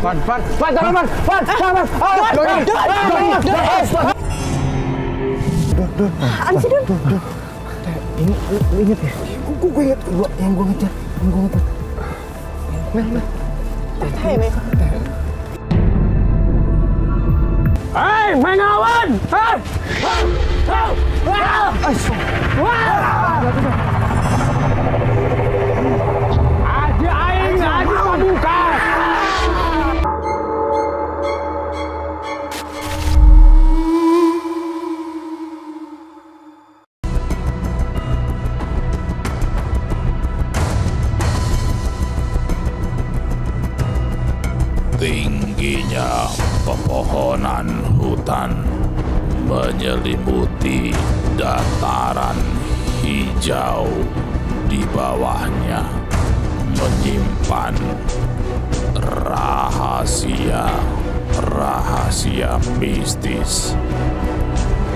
Apaan sih, Dun? Ini lu inget ya? Gue inget, yang gue ngejar. Mel. Teh, Mel. Hei, Megawan! Hei! Aji aing, aji paduka. Tingginya pepohonan hutan menyelimuti dataran hijau, di bawahnya menyimpan rahasia mistis.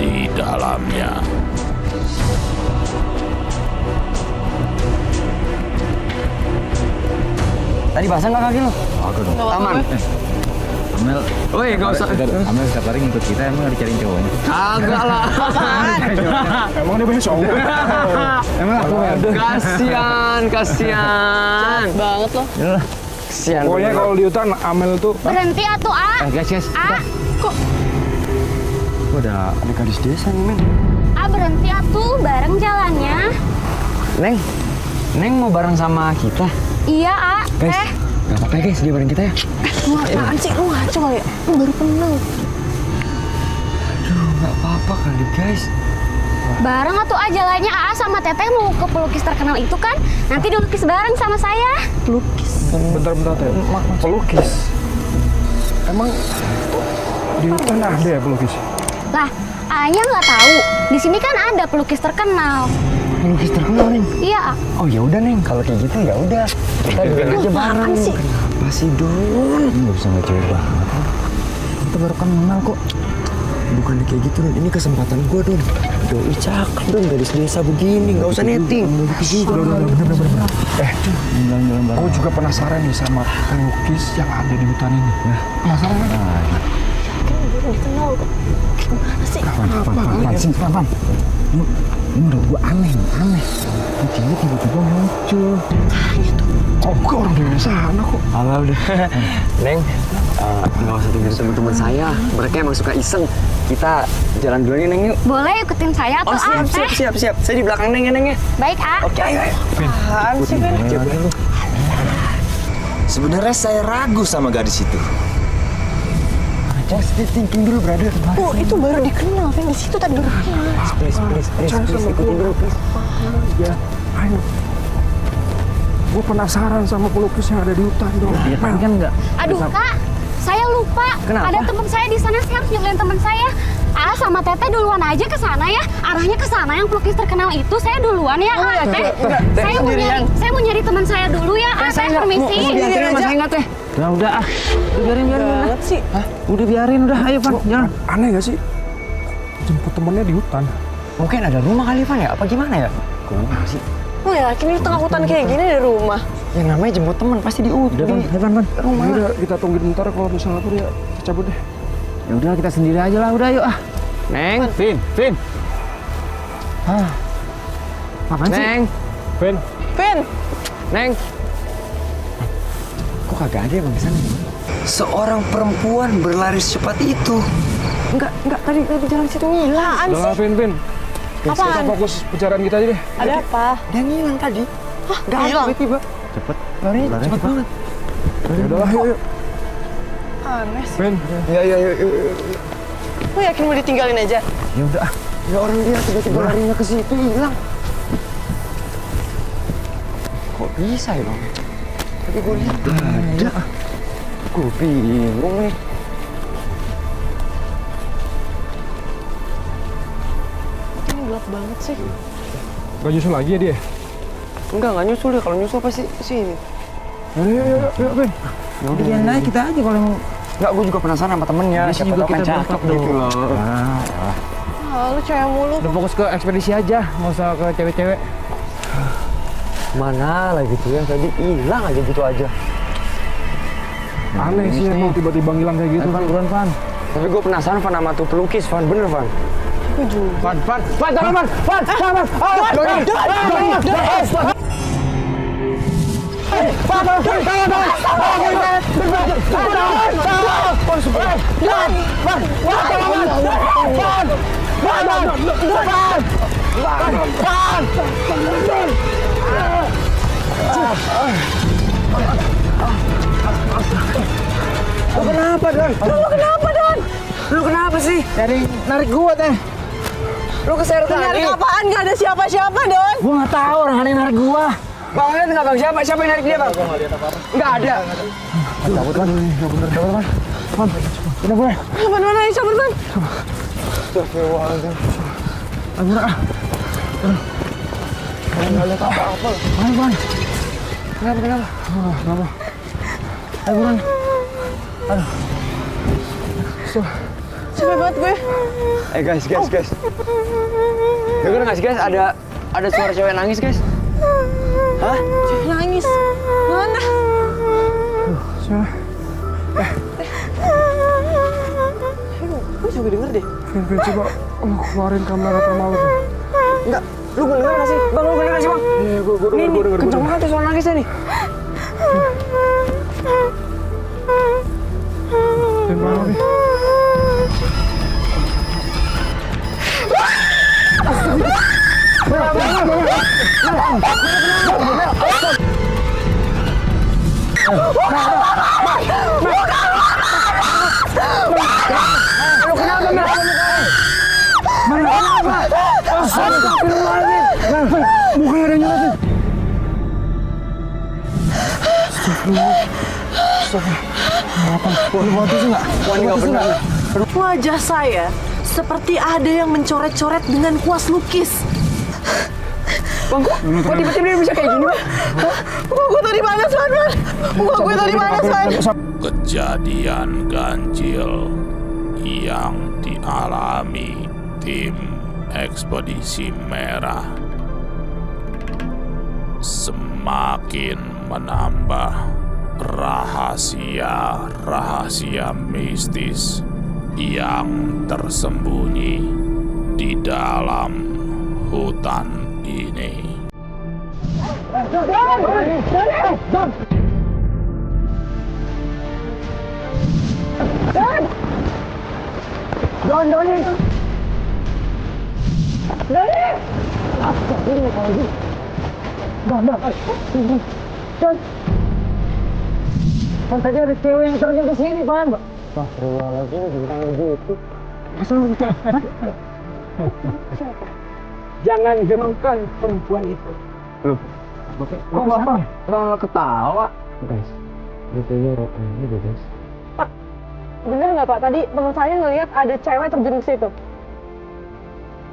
Di dalamnya Tadi basah nggak kaki lo? Aku dong. Aman. Amel, Woi, nggak usah. Amel setiap hari ngikut kita, emang nggak dicariin cowoknya? Agak lah. Emang dia banyak cowok? Emang aku Kasian. Jahat banget lo. Kasian. Pokoknya kalau di hutan Amel tuh Berhenti atuh, A. guys. Kok Kok ada gadis desa nih, men? A berhenti atuh, bareng jalannya. Neng mau bareng sama kita? Iya, A. Guys, nggak apa-apa guys, dia bareng kita ya. Lu apaan sih? Lu ngaco kali ya? Lu baru kenal. Aduh, nggak apa-apa kali guys. Bareng atuh A jalannya. A sama Teteh mau ke pelukis terkenal itu kan? Nanti dilukis bareng sama saya. Pelukis? bentar Teh. Pelukis. Emang di hutan ada ya pelukis? Lah, A-nya nggak tahu. Di sini kan ada pelukis terkenal. Pelukis terkenal, Neng. Iya, A. Oh ya udah Neng, kalau kayak gitu ya udah. Kita bikin aja bareng. Apaan sih? Kenapa sih, Dun? Ini nggak bisa nggak cewek banget. Kita baru kenal kok. Bukannya kayak gitu, Dun. Ini kesempatan gue, Dun. Doi cakep, Dun. Gadis desa begini, nggak usah netting. Jalan-jalan bareng. Aku juga penasaran nih sama pelukis yang ada di hutan ini. Penasaran kan? Dikenal kok. Gimana sih? Pan. Ini menurut gua aneh. Ini cewek tiba-tiba muncul. Kok gue orang dari sana kok? Alah udah. Neng, nggak usah tinggal teman-teman saya. Mereka emang suka iseng. Kita jalan dulu nih, Neng, yuk. Boleh ikutin saya atau A, Teh? Siap. Saya di belakang Neng ya, Neng ya. Baik, A. Oke, ayo. Apaan sih, Ben? Sebenarnya saya ragu sama gadis itu. Positive thinking dulu, brother. Oh, itu baru dikenal, Ben. Di situ tadi baru dikenal. Please, ikutin dulu, please. Ya, ayo. Gue penasaran sama pelukis yang ada di hutan dong. Iya, tapi kan nggak. Aduh, Kak. Saya lupa. Kenapa? Ada teman saya di sana, saya harus nyusulin teman saya. A sama Teteh duluan aja ke sana ya. Arahnya ke sana yang pelukis terkenal itu. Saya duluan ya, A. Teh. Saya mau nyari teman saya dulu ya, A. Teh, permisi. Mau diantarin sama saya nggak, Teh? Udah ah. Biarin. Banget sih. Udah biarin, udah. Ayo, Pan, jalan. Aneh gak sih? Jemput temennya di hutan. Mungkin ada rumah kali, Pan, ya? Apa gimana ya? Gue nggak sih. Oh ya, kini di tengah hutan kayak gini ada rumah. Yang namanya jemput teman pasti di Udah, Pan. Ayo, Pan. rumah. Ya udah, kita tungguin bentar kalau misalnya apa ya kita cabut deh. Ya udah, kita sendiri aja lah. Udah, yuk ah. Neng, Vin. Apaan sih? Neng, Ben. Neng. Kok kagak ada ya Bang di sana? Seorang perempuan berlari secepat itu. Enggak, tadi jalan situ ngilang. Udah lah, Vin. Kita Apaan? fokus pencarian kita aja deh. Ada apa? Dia ngilang tadi. Hah, nggak ada tiba-tiba. Cepet. Larinya cepet banget. Ya udah lah, yuk. Aneh sih. Vin. Ya. Lu yakin mau ditinggalin aja? Ya udah ah. Ya orang dia tiba-tiba larinya ke situ hilang. Kok bisa ya Bang? Tadi gue lihat ada. Gue bingung nih. Ini gelap banget sih. Gak nyusul lagi ya dia? Enggak nyusul deh. Kalau nyusul pasti sini. Yuk, Vin. Ya udah biarin aja kita aja kalau mau. Enggak, gue juga penasaran sama temennya. Biasanya Siapa juga tahu kan kita cakep berangkat gitu loh. Lu cewek mulu. Udah fokus ke ekspedisi aja, nggak usah ke cewek-cewek. Mana lah gitu ya, tadi hilang aja gitu aja. Aneh sih emang tiba-tiba ngilang kayak gitu. Van, buruan Van. Tapi gue penasaran Van sama tuh pelukis Van, bener Van. Van, jangan Van, jangan Lu kenapa, Don? Lu kenapa sih? Narik gua teh. Lu keseret Narik tadi. apaan? Gak ada siapa-siapa, Don. Gua nggak tahu orang aneh narik gua. Bang, lihat nggak Bang? Siapa yang narik dia, Bang? Nggak ada. Cabut Van, nggak bener cabut Van. Van, bener gue. Mana ayo cabut, Bang. Astagfirullahaladzim. Nggak lihat apa-apa. Van. Kenapa? Kenapa? Ayo buruan. Aduh. Capek banget gue. Guys. Dengar nggak sih guys? Ada suara cewek nangis guys. Hah? Nangis. Mana? Siapa? Gue juga denger deh. Vin, coba lu keluarin kamera termalu tuh. Enggak. Lu bener nggak sih? Bang, lu bener nggak sih Bang? Iya, gue denger. Kenceng banget tuh suara nangisnya nih. Vin, mana nih? Mukanya ada yang nyelatin. Wajah saya seperti ada yang mencoret-coret dengan kuas lukis. Bang, kok tiba-tiba dia bisa kayak gini, Bang? Muka gue tadi panas, Van. Muka gue tadi panas, Van. Kejadian ganjil yang dialami tim Ekspedisi Merah semakin menambah rahasia-rahasia mistis yang tersembunyi di dalam hutan ini. Kan tadi ada cewek yang terjun ke sini, Bang. Astagfirullahaladzim, jangan gitu. Jangan gemukkan perempuan itu. Loh, Kok Bapak malah ketawa? Guys, ini guys. Pak, bener nggak Pak? Tadi teman saya ngelihat ada cewek terjun ke situ.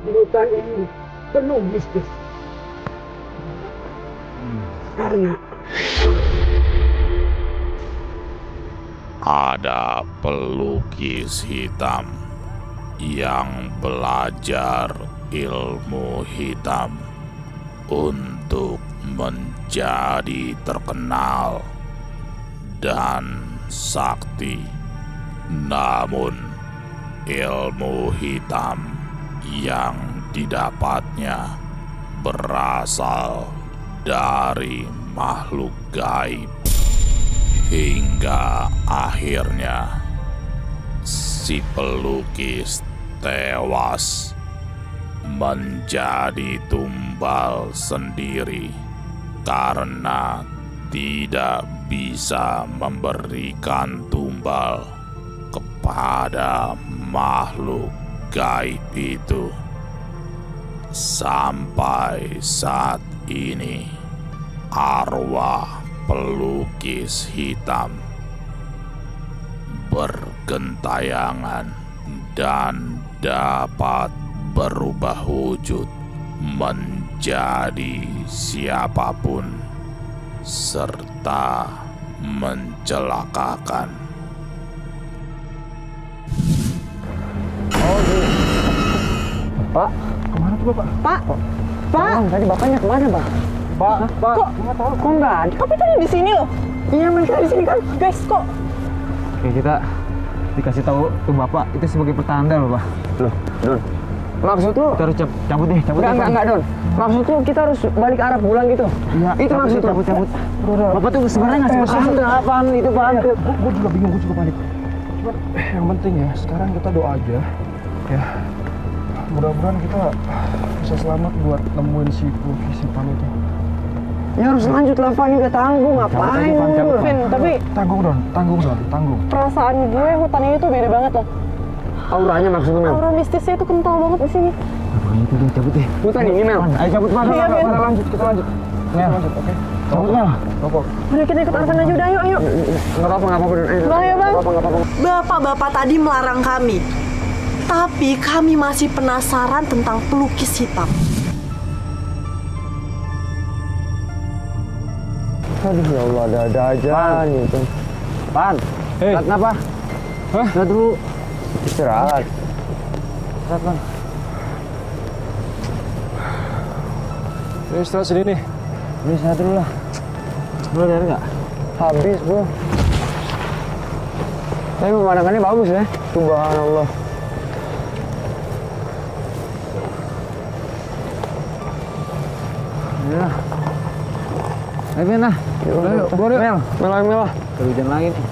Di hutan ini penuh mistis. Karena Ada pelukis hitam yang belajar ilmu hitam untuk menjadi terkenal dan sakti. Namun ilmu hitam yang didapatnya berasal dari makhluk gaib. Hingga akhirnya si pelukis tewas menjadi tumbal sendiri karena tidak bisa memberikan tumbal kepada makhluk gaib itu. Sampai saat ini arwah pelukis hitam bergentayangan dan dapat berubah wujud menjadi siapapun serta mencelakakan. Pak, kemana tuh Bapak? Pak, Bang, tadi bapaknya kemana, Bang? Pak, Kok nggak ada? tapi tadi di sini loh. Iya, mereka di sini kan. Guys, kok Oke, kita dikasih tahu ke Bapak itu sebagai pertanda loh, Pak. Loh, Don. Maksud lu? Kita harus cabut nih, cabut. Enggak, Don. Maksud lu kita harus balik arah pulang gitu? Iya, Itu maksud lu? cabut. Bapak tuh sebenarnya ngasih pesan apaan itu, Pak? Gue juga bingung, gue juga panik. Cuman yang penting ya, sekarang kita doa aja. Ya, mudah-mudahan kita bisa selamat buat nemuin si pelukis hitam itu. Ya harus lanjut lah, Van. Udah tanggung, ngapain lu? Vin, tapi Tanggung, Don. perasaan gue hutan ini tuh beda banget loh. Auranya maksudnya, Mel? Aura mistisnya itu kental banget di sini. Aduh, itu dia, cabut deh. Hutan ini, Mel? Ayo cabut, Pak. Iya, Vin. Kita lanjut. Kita lanjut, oke? Cabut, Mel. Bapak. Udah kita ikut Arvan aja udah, ayo. Nggak apa-apa, Don. Ayo. Bang, ya bang. Nggak apa-apa. Bapak-bapak tadi melarang kami. Tapi kami masih penasaran tentang pelukis hitam. Aduh, ya Allah, ada aja nih itu. Pan, Hei. kenapa? Hah? Lihat dulu. Istirahat. Istirahat, Pan. Ini istirahat sini nih. Ini istirahat dulu lah. Lu lihat nggak? Habis, bro. Tapi pemandangannya bagus ya. Subhanallah. Ya. Ayo, Ben lah. Ayo, keluar yuk. Mel lah. Hujan lagi nih.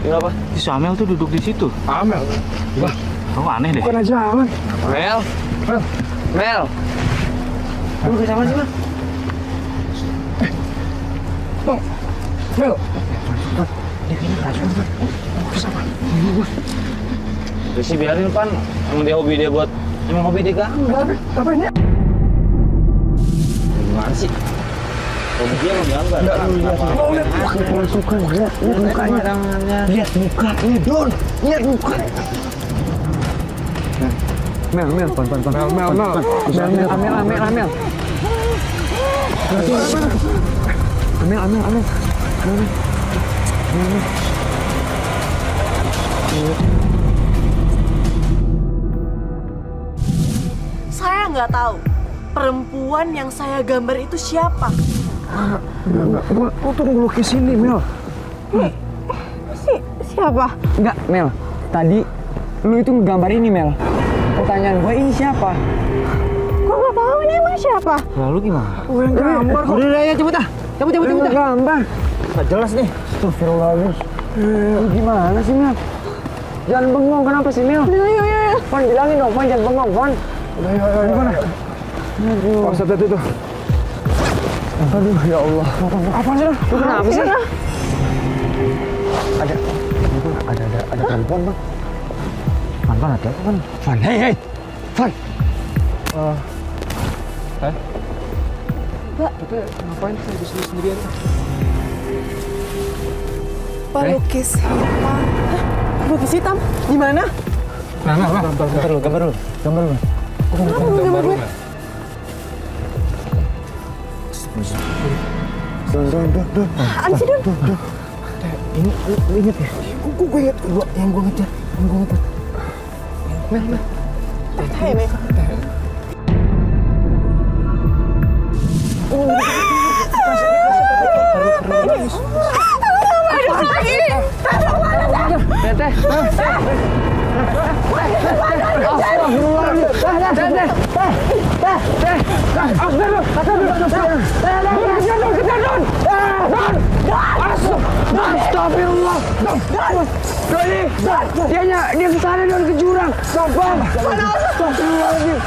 Kenapa? Si Samel tuh duduk di situ. Amel. Wah, Kamu aneh deh. bukan aja aman. Mel. Lu ke sama sih, Mel? Mel. Udah sih biarin, Pan. Emang dia hobi dia buat... Emang hobi dia gambar. Apa ini? Gimana sih? Hobi dia mau gambar. Mau lihat mukanya. Lihat mukanya. Lihat mukanya, Don. Lihat mukanya. Mel. Mel. Saya nggak tahu perempuan yang saya gambar itu siapa. Lu tuh ngelukis ini, Mel. Siapa? Enggak, Mel. Tadi lu itu ngegambar ini, Mel. Pertanyaan gue, ini siapa? Gue nggak tahu ini emang siapa. Lalu gimana? Gue yang gambar kok. Udah, ya cepet dah. Cepet. Gambar. Nggak jelas nih. Astagfirullahaladzim. Lu gimana sih, Mel? Jangan bengong, kenapa sih, Mel? Ayo. Van, bilangin dong, Van, jangan bengong, Van. Udah, ayo. Gimana? Aduh. Pas lihat itu. Aduh, ya Allah. Apa sih, Don? Lu kenapa sih? Ada perempuan, Bang. Van, ada apa, Van? Van, hei. Van. Kita ngapain sih di sini sendirian? Pelukis hitam. Hah? Pelukis hitam? Di mana? Gambar lu. Kenapa lu gambar gue? Don. Apaan sih, Don? Ini lu inget ya? Gue inget. Yang gue ngejar. Mel. Hei, Mel. Astagfirullah. Dia kesana, Don, ke jurang. Astagfirullahaladzim.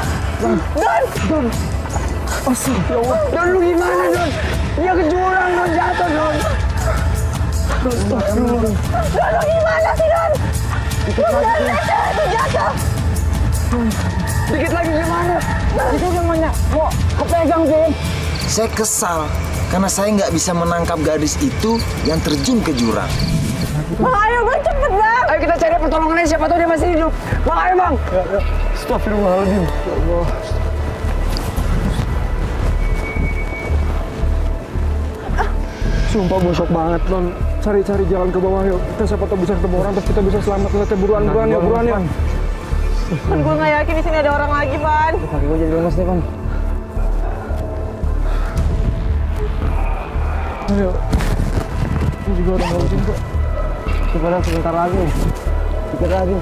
Don, lu gimana, Don? Dia ke jurang, Don, jatuh, Don. Astagfirullah. Don, lu gimana sih, Don? Lu benar itu jatuh. Dikit lagi gimana? Itu namanya kok kepegang, Don. Saya kesal karena saya nggak bisa menangkap gadis itu yang terjun ke jurang. Bang, ayo bang, cepet bang. Ayo kita cari pertolongannya, siapa tahu dia masih hidup. Bang, ayo, Bang. Astagfirullahaladzim. Ya Allah. Sumpah bosok banget, Don. Cari-cari jalan ke bawah yuk. Kita siapa tahu bisa ketemu orang, terus kita bisa selamat. Kita buruan ya. Gue nggak yakin di sini ada orang lagi, Pan. Kaki gue jadi lemes nih, Bang. Ayo. Ini juga udah ngurusin kok. Padahal sebentar lagi nih. Dikit lagi.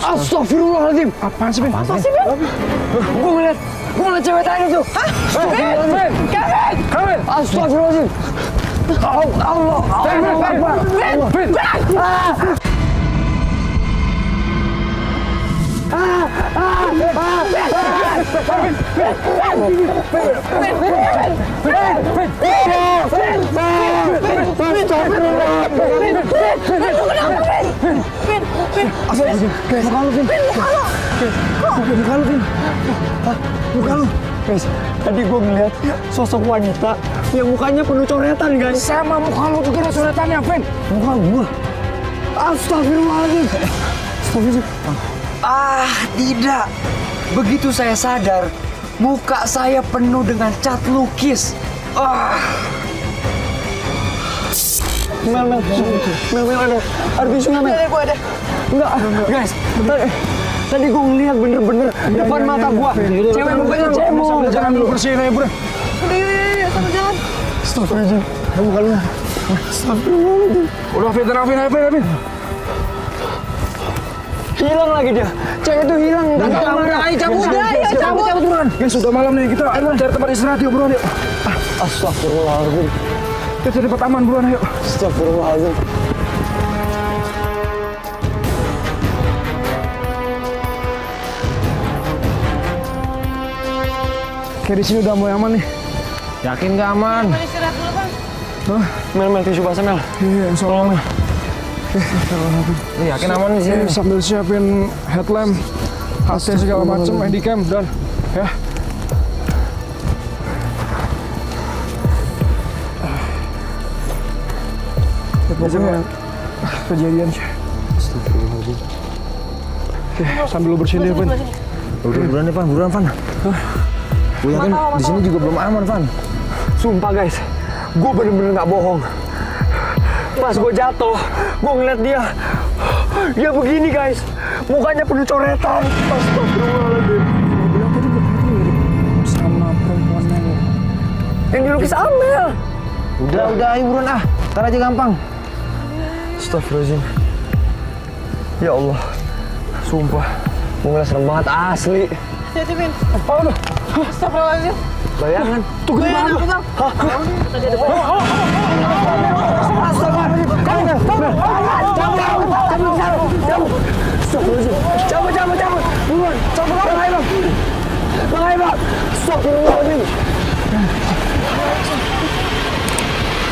Astagfirullahaladzim. Apaan sih, Ben? Gue ngeliat cewek tadi tuh. Hah? Kevin! Astagfirullahaladzim. Allah. Ben. Guys, tadi gue ngeliat sosok wanita yang mukanya penuh coretan, guys. Sama muka lu juga ada coretannya, Ben. Muka gue. Astagfirullahaladzim. Ah, tidak. Begitu saya sadar, muka saya penuh dengan cat lukis. Mel, ada tisu nggak, Mel? Gue ada. Enggak, guys. Tadi gue ngeliat bener-bener depan mata gue. Cewek mukanya cemong. Jangan dulu bersihin aja, bro. Udah, sama jalan. Astagfirullahaladzim. Muka lu. Astagfirullahaladzim. Udah, Vin. Hilang lagi dia. Cewek itu hilang. Ayo cabut buruan. Guys, sudah malam nih, kita cari tempat istirahat yuk, buruan yuk. Astagfirullahaladzim. Kita cari tempat aman, buruan yuk. Astagfirullahaladzim. Kayak di sini udah mulai aman nih. Yakin nggak aman? Istirahat dulu, Bang. Mel, tisu basah, Mel. Iya, insya Allah aman. Lu yakin aman di sini? Sambil siapin headlamp, HT segala macem, handycam, dan ya. Pokoknya kejadian sih. Oke, sambil lu bersihin dia, Ben. Udah buruan nih, Pan. Buruan, Pan. Gue yakin di sini juga belum aman, Pan. Sumpah, guys. Gue bener-bener gak bohong. Pas gue jatuh, gue ngeliat dia. Dia begini, guys. Mukanya penuh coretan. Astagfirullahaladzim. Sama perempuan yang dilukis Amel. Udah, ayo buruan ah. Ntar aja gampang. Astagfirullahaladzim. Ya Allah. Sumpah. Gue ngeliat serem banget, asli. Hati-hati, Ben. Apa udah? Astagfirullahaladzim. Bayangan. Tuh gede banget. Cabut. Buruan. Cabut. Bang Aibak. Astagfirullahaladzim.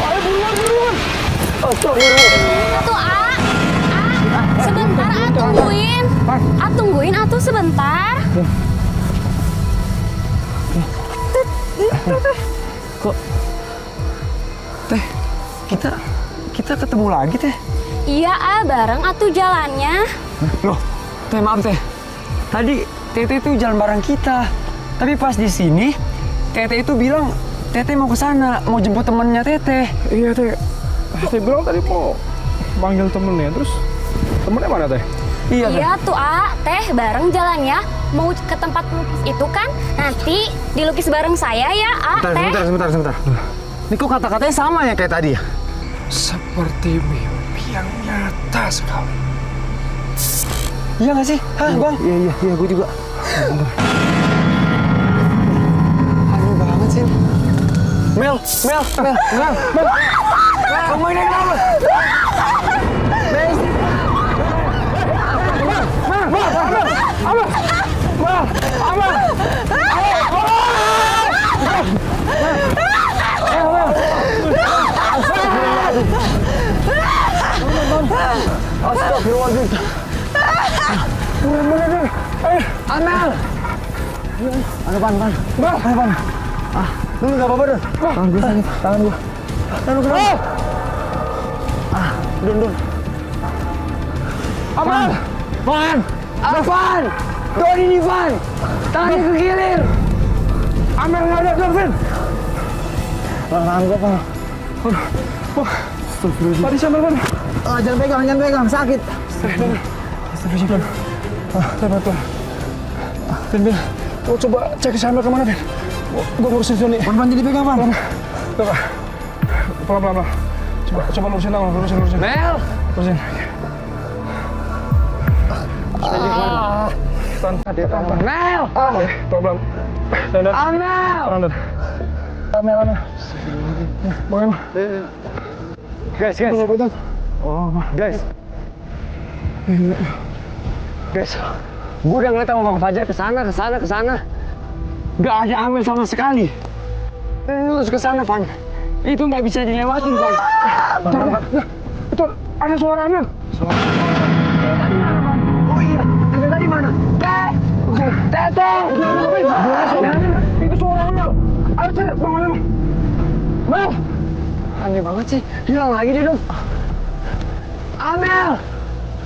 Ayo buruan. Astagfirullah. Tuh, sebentar, tungguin. Tungguin, sebentar. Kok Teh, kita ketemu lagi, Teh. Iya, bareng jalannya. Loh, Teh, maaf, Teh. Tadi Teteh itu jalan bareng kita. Tapi pas di sini, Teteh itu bilang Teteh mau ke sana, mau jemput temennya Teteh. Iya, Teh. Teh bilang tadi mau manggil temennya, terus temennya mana, Teh? Iya tuh, Teh bareng jalannya. Mau ke tempat pelukis itu kan, nanti dilukis bareng saya ya, Teh. Sebentar. Ini kok kata-katanya sama ya kayak tadi ya? Seperti mimpi yang nyata sekali. Iya nggak sih? Hah, Bang? Iya, gue juga. Aneh banget sih. Mel. Kamu ini kenapa? Astagfirullahaladzim. Bener. Amel. Ayo, Pan. Lu nggak apa-apa, Don? Tangan gue sakit. Tangan gue kenapa? Don. Amal! Van! Van! Don ini, Van! Tangannya kegilir! Amel nggak ada, Don, Vin. Tangan gue, Pan. Tadi siapa, Pan? Jangan pegang, sakit. Betul. Bin, lo coba cek si Amel kemana, Bin? Gue ngurusin Joni. Pelan-pelan jadi pegang, Bang. Pelan-pelan. Coba lurusin tangan, lurusin. Mel! Lurusin. Tahan. Mel! Pelan-pelan. Amel! Amel. Bagaimana? Guys. Guys, gue udah ngeliat sama Bang Fajar kesana. Gak ada Amel sama sekali. Lurus ke sana, Pan. Itu nggak bisa dilewatin, Pan. Itu ada suara Amel. Oh iya, Amel tadi mana? Teteh! Itu suara Amel. Ayo cari Bang Amel. Mel! Aneh banget sih, hilang lagi dia dong. Amel!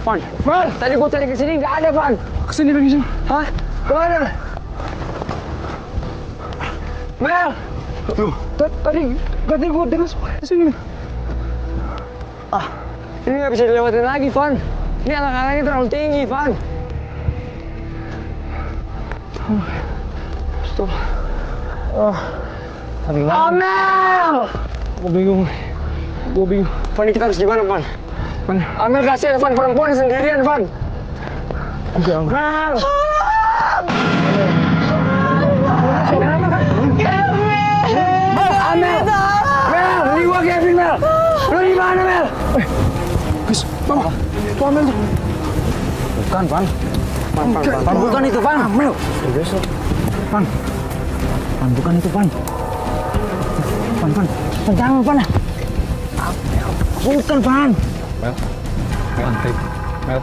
Pan, Mel, tadi gue cari kesini nggak ada, Pan. Kesini lagi sih. Hah? Kemana? Mel! Tuh, tadi gue dengar suara di sini. Ini nggak bisa dilewatin lagi, Van. Ini alang-alangnya terlalu tinggi, Van. Stop. Amel! Gue bingung. Van, kita harus gimana, Van? Amel kasihan, Van. Perempuan sendirian, Van. Enggak. Mel! Amel! Mel! Ini gua Kevin, Mel! Lu di mana, Mel? Guys, Bang. Itu Amel tuh. Bukan, Van. Van, bukan itu, Van. Amel. Van, bukan itu, Van. Van, jangan, Van. Bukan, Van. Mel.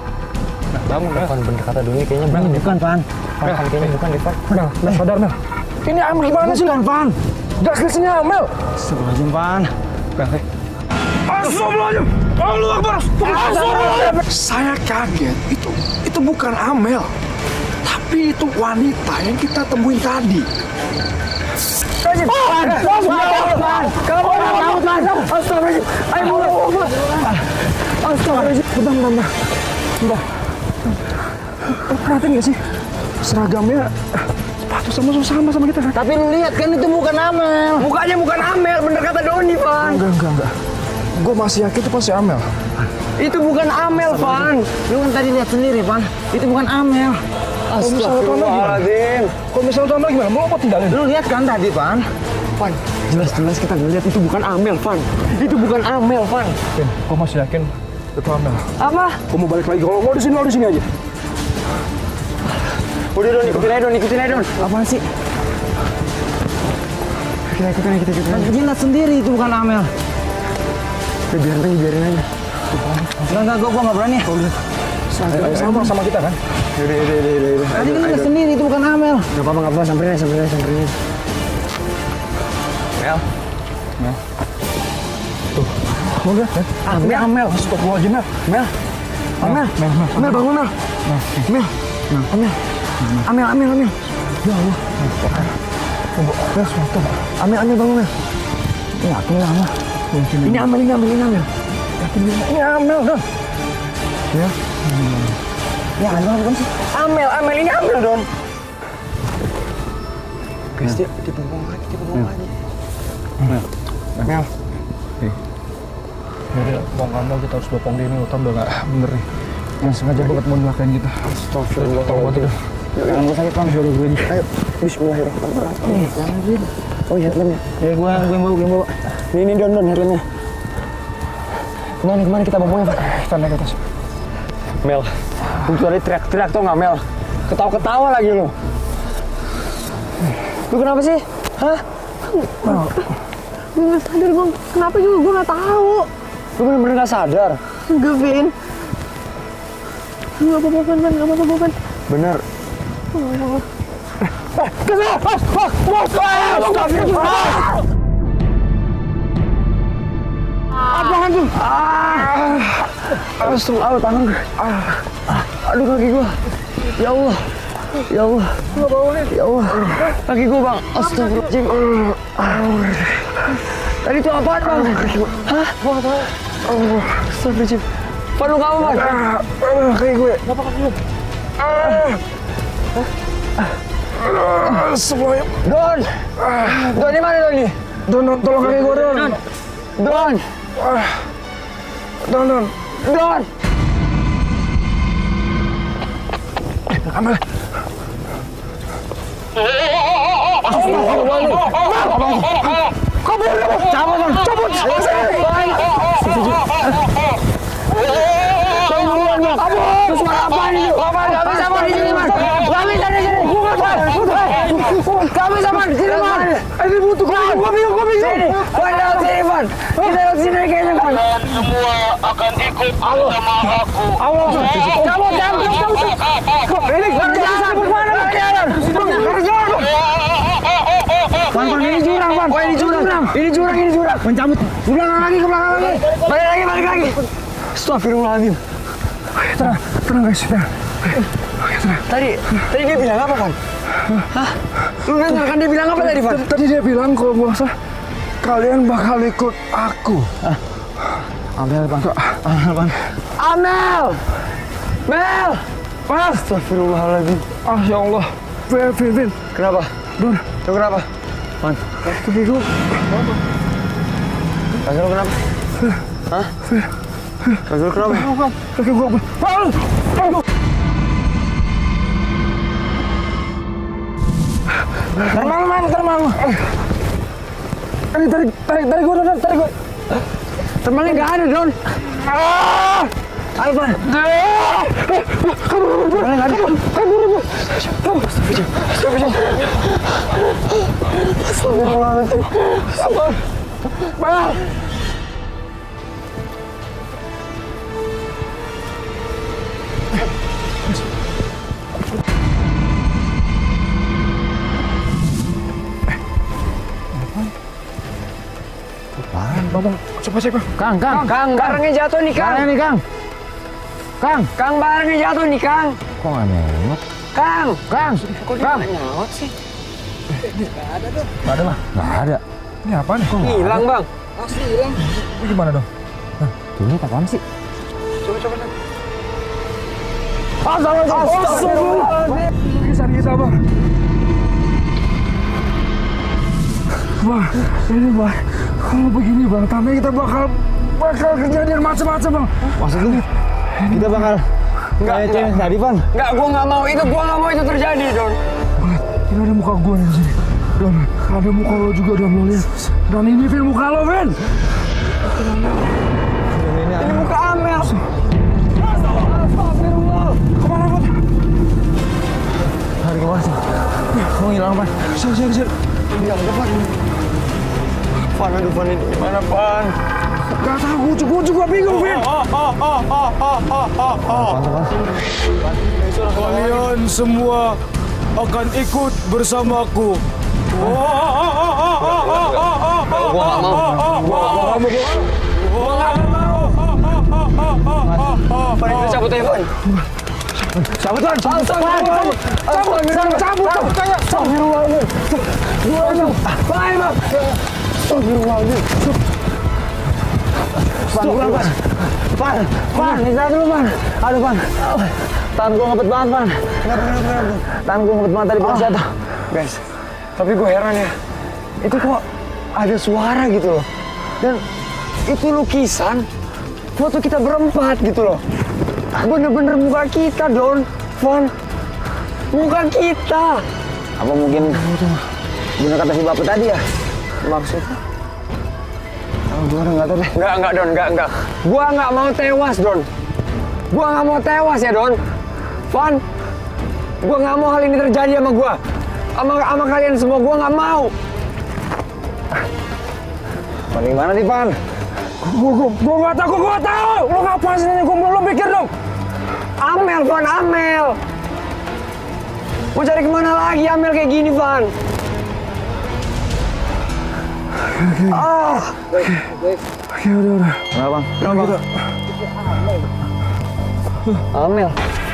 Bangun, Mel. Van, bener kata Doni kayaknya bukan, Van. Van, kayaknya bukan, Van. Mel, sadar, Mel. Ini Amel gimana sih? Bukan, Van. Gas di sini Amel. Astagfirullahaladzim, Van. Astagfirullahaladzim. Allahu Akbar. Astagfirullahaladzim. Saya kaget. Itu bukan Amel. Tapi itu wanita yang kita temuin tadi. Van. Kamu orang takut, Van. Astagfirullahaladzim. Ayo, buruan. Astagfirullahaladzim. Bentar. Perhatiin gak sih? Seragamnya sepatu sama kita kan? Tapi lu lihat kan itu bukan Amel. Mukanya bukan Amel, bener kata Doni, Van. Enggak. Gue masih yakin itu pasti Amel. Itu bukan Amel, Van. Lu kan tadi lihat sendiri, Van. Itu bukan Amel. Astagfirullahaladzim. Kalau misalnya itu Amel gimana? Mau apa tinggalin? Lu lihat kan tadi, Van? Van, jelas kita lihat itu bukan Amel, Van. Itu bukan Amel, Van. Gue masih yakin itu Amel. Apa? Gue mau balik lagi. Kalau mau di sini aja. Udah, Don, ikutin aja, Don. Apaan sih? Kita ikutin aja. Dia lihat sendiri itu bukan Amel. Biarin aja. Enggak, gue nggak berani. Sama kita kan? Yaudah. Tadi kan lihat sendiri itu bukan Amel. Gak apa-apa, samperin aja. Mel. Tuh. Mau gak? Amel. Astagfirullahaladzim, Mel. Amel, bangun, Mel. Amel. Ya Allah. Mel, suatu. Amel, bangun, Mel. Yakin lama. Ini Amel. Ini Amel, Don. Ya, Amel bukan sih? Amel, ini Amel, Don. Guys, dia bengong lagi. Mel. Jadi, bong Amel kita harus bopong dia ini. Utang udah gak bener nih. Yang sengaja banget mau nyelakain kita. Astagfirullah. Jangan gue sakit, Bang. Ayo, bismillahirrahmanirrahim. Jangan gitu. Oh iya, helmnya. Ya, gue bawa. Ini Don, helmnya. Kemana kita bawanya, Pak? Kita naik ke atas. Mel, gue tadi teriak-teriak tau nggak, Mel? Ketawa-ketawa lagi lo. Lu kenapa sih? Hah? Gue nggak sadar, Bang. Kenapa juga gue nggak tahu. Lu bener-bener nggak sadar? Enggak, Vin. Nggak apa-apa, Van. Bener. Apaan tuh? Astagfirullah, tangan gue. Aduh, kaki gue. Ya Allah. Ya Allah. Kaki gue, Bang. Astagfirullahaladzim. Tadi itu apaan, Bang? Hah? Astagfirullahaladzim. Pan, lu kamu, Bang? Kaki gue. Kenapa kaki lu? Semuanya. Don! Don, di mana Don nih? Don, tolong kaki gue, Don. Don! Don. Don! Amel. Cabut, Don! Cabut! Itu suara apaan itu? Gak bisa, Man, di sini, Man! Gak bisa di sini! Gak bisa, Man! Di sini, Man! Ini butuh gue bingung. Sini! Man, lewat sini, Man! Kita lewat sini kayaknya, Man! Semua akan ikut bersama aku. Allah! Cabut! Ini gak bisa! Kemana kalian? Man, ini jurang, Man! Ini jurang! Mencabut! Ke belakang lagi! Balik lagi! Astagfirullahaladzim! Tenang guys. Tadi dia bilang apa, Van? Hah? Lu nanya kan dia bilang apa tadi, Van? Tadi dia bilang kalau nggak salah kalian bakal ikut aku. Amel, Bang. Amel! Mel! Astagfirullahaladzim. Ya Allah. Vin. Kenapa? Don. Itu kenapa? Man. Kaki gue. Kaki lu kenapa? Hah? Kaki lu kenapa? Kaki gue. Termal. Ini tarik gue, Don. Temannya nggak ada, Don. Alvan. Temannya nggak ada. Sabar. Bang, coba cek, Bang. Kang, barangnya jatuh nih, Kang. Kang, barangnya jatuh nih, Kang. Kok nggak nengok? Kang. Kok dia nggak nyaut sih? Nggak ada, Bang. Nggak ada. Ini apa nih? Kok nggak Hilang, ada? Bang. Ini gimana dong? Ini apaan sih? Coba. Astagfirullahaladzim. Kisah kita, Bang. Bang, ini Bang. Kalau begini, Bang, tandanya kita bakal kejadian macam-macam, Bang. Maksudnya kita bakal kayak cewek tadi, Van? Enggak, gua nggak mau itu terjadi, Don. Bang, ini ada muka gua nih di sini. Don, ada muka lo juga, Don, lo lihat. Dan ini Vin, muka lo, Vin. Ini muka Amel. Kemana, Bang? Hari kemana sih? Mau hilang, Van? Sini. Hilang, Van. Aduh, Van, ini gimana, Van? Gak tahu, gua juga bingung, Vin. Kalian semua akan ikut bersamaku. Gua nggak mau. Van, itu cabut aja, Van. Cabut, Van. Van, bisa dulu, Van. Aduh, Van. Tahan gua ngebet banget, Van. Kenapa? Tahan gua ngebet banget tadi pas jatuh. Guys, tapi gua heran ya. Itu kok ada suara gitu loh. Dan itu lukisan foto kita berempat gitu loh. Bener-bener muka kita, Don. Van. Muka kita. Apa mungkin bener kata si bapak tadi ya? Maksudnya? Gue nggak tahu deh. Enggak, Don, enggak. Gua nggak mau tewas, Don. Gua nggak mau tewas ya, Don. Van, gua nggak mau hal ini terjadi sama gua. Sama kalian semua, gua nggak mau. Van, gimana nih, Van? Gua nggak tahu. Lo ngapain sih nanya? Gua belum pikir dong. Amel, Van, Amel. Mau cari kemana lagi Amel kayak gini, Van? Oke, udah. Kenapa, Bang? Kenapa? Amel?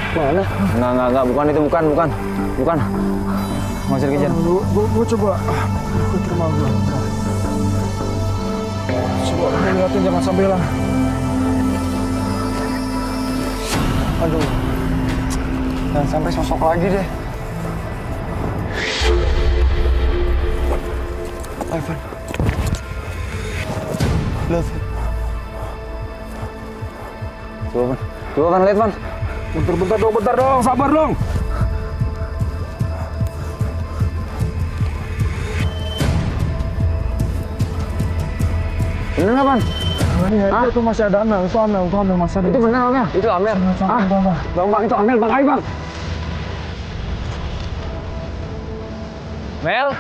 Mana? Enggak, bukan itu, bukan. Nggak usah dikejar. Gua coba ke rumah gua. Coba liatin, jangan sampai hilang. Aduh. Jangan sampai sosok lagi deh. Ayo, Van. Lihat. Coba, Van, lihat, Van. Bentar dong, sabar dong. Bener nggak, Van? Itu masih ada Amel, itu Amel masih ada. Itu bener, Amel. Itu Amel. Bang, itu Amel, Bang. Ayo, Bang. Mel.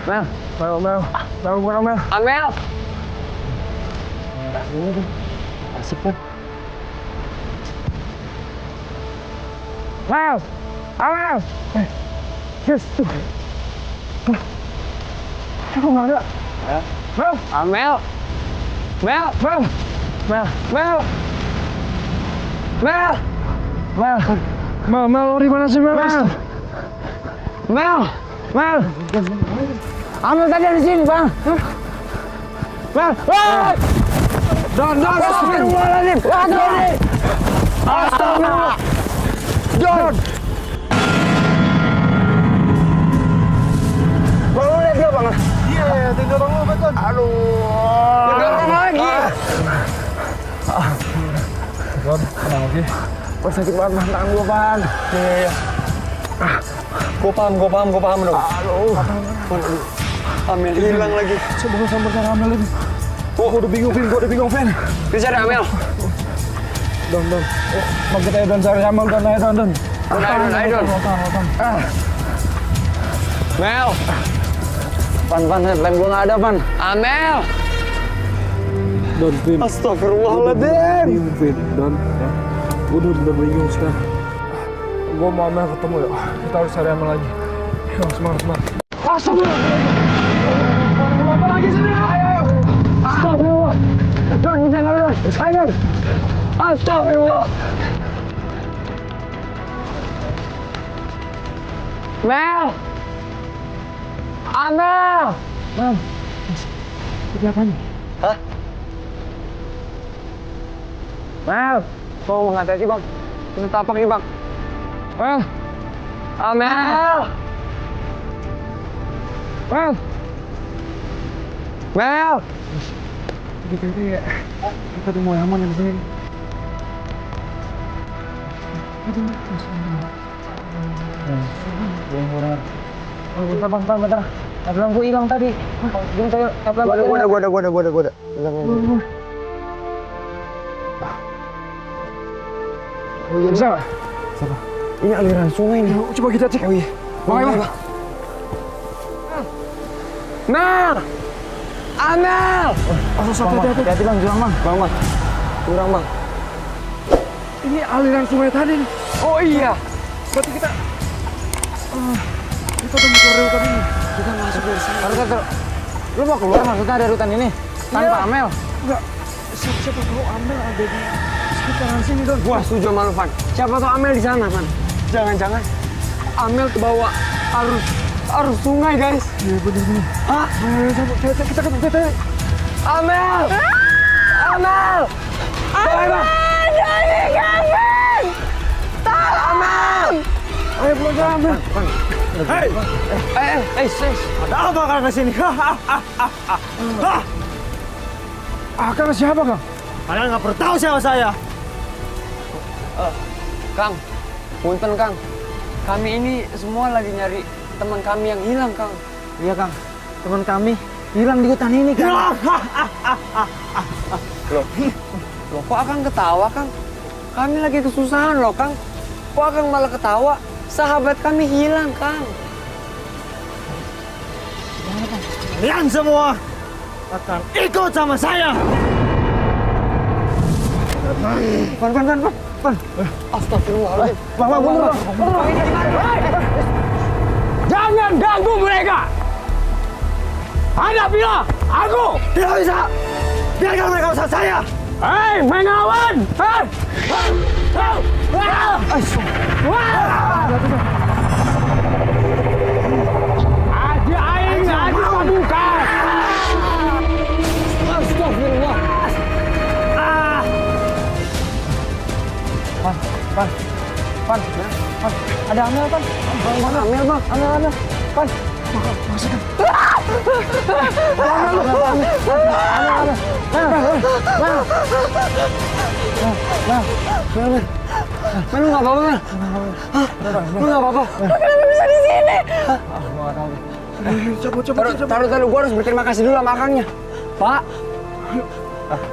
Bukan Amel. Amel. Asik kan? Amel. Yes. Kok nggak ada? Amel. Mel, di mana sih Mel? Amel tadi ada di sini, Bang. Mel. Don, Astagfirullahaladzim. Astagfirullah. Don. Baru lihat dia, Bang. Iya, tinggal tunggu betul. Aduh. Dorong lagi. Don, tenang lagi. Wah, sakit banget, Bang. Tangan gua, Bang. Iya. Gue paham dong. Aduh. Amel hilang lagi. Coba gue samperin Amel ini. Gue udah bingung, Vin. Bisa ada Amel. Don. Mau kita Don cari Amel, Don. Ayo, Don. Mel. Pan, lem gua nggak ada, Pan. Amel. Don, Vin. Astagfirullahaladzim. Bingung, Vin. Don. Gue udah bingung sekarang. Gue mau Amel ketemu ya. Kita harus cari Amel lagi. Yo, semangat. Astagfirullah. Apa lagi sini? Ayo. Astagfirullah. Don, bisa nggak, Don? Ayo, Don. Astagfirullah. Mel. Amel. Itu apanya? Hah? Mel. Mau mengatasi, Bang. Kita tapak nih, Bang. Mel. Amel. Mel. Gitu ya. Kita tunggu aman di sini. Bentar. Tablang gua hilang tadi. Gua ada. Bisa nggak? Ini aliran sungai nih. Coba kita cek. Oh iya. Bang. Mel. Amel. Hati-hati Bang, jurang Bang. Kurang, Bang. Ini aliran sungai tadi nih. Oh iya. Berarti kita udah mau keluar dari hutan ini. Kita masuk dari sana. Harus. Lu mau keluar maksudnya dari hutan ini? Tanpa Amel? Enggak. Siapa tahu Amel ada di sekitaran sini, Don. Gua setuju sama lu, Van. Siapa tahu Amel di sana, Van. Jangan-jangan Amel kebawa arus sungai, guys. Iya, bener. Hah? Kita ke Amel! Amel! Amel! Jadi kambing! Amel! Ayo pulang ke Amel. Hei, Ada apa kalian kesini? Kang siapa, Kang? Kalian nggak perlu tahu siapa saya. Kang, punten, Kang. Kami ini semua lagi nyari teman kami yang hilang, Kang. Iya, Kang. Teman kami hilang di hutan ini, Kang. Loh, kok Akang ketawa, Kang? Kami lagi kesusahan loh, Kang. Kok Akang malah ketawa? Sahabat kami hilang, Kang. Kalian semua akan ikut sama saya. Pan. Astagfirullahaladzim. Bang. Jangan ganggu mereka. Hadapilah aku. Tidak bisa. Biarkan mereka usaha saya. Hei, mengawan. Aji buka. Astagfirullah. Pan. Ada Amel, Pan. Bang, Amel, Bang. Amel. Pan. Masukkan. Amel. Lu nggak apa-apa, Mel? Lu nggak apa-apa? Kenapa bisa di sini? Coba. Taruh. Gua harus berterima kasih dulu sama akangnya. Pak.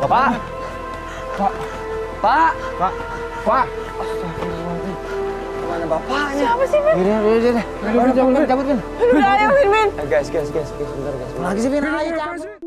Pak. Mana bapaknya? Siapa sih, Min? Udah, cabut kan. Udah, ayo, Min. Guys, bentar guys. Lagi sih, Min. Ayo cabut.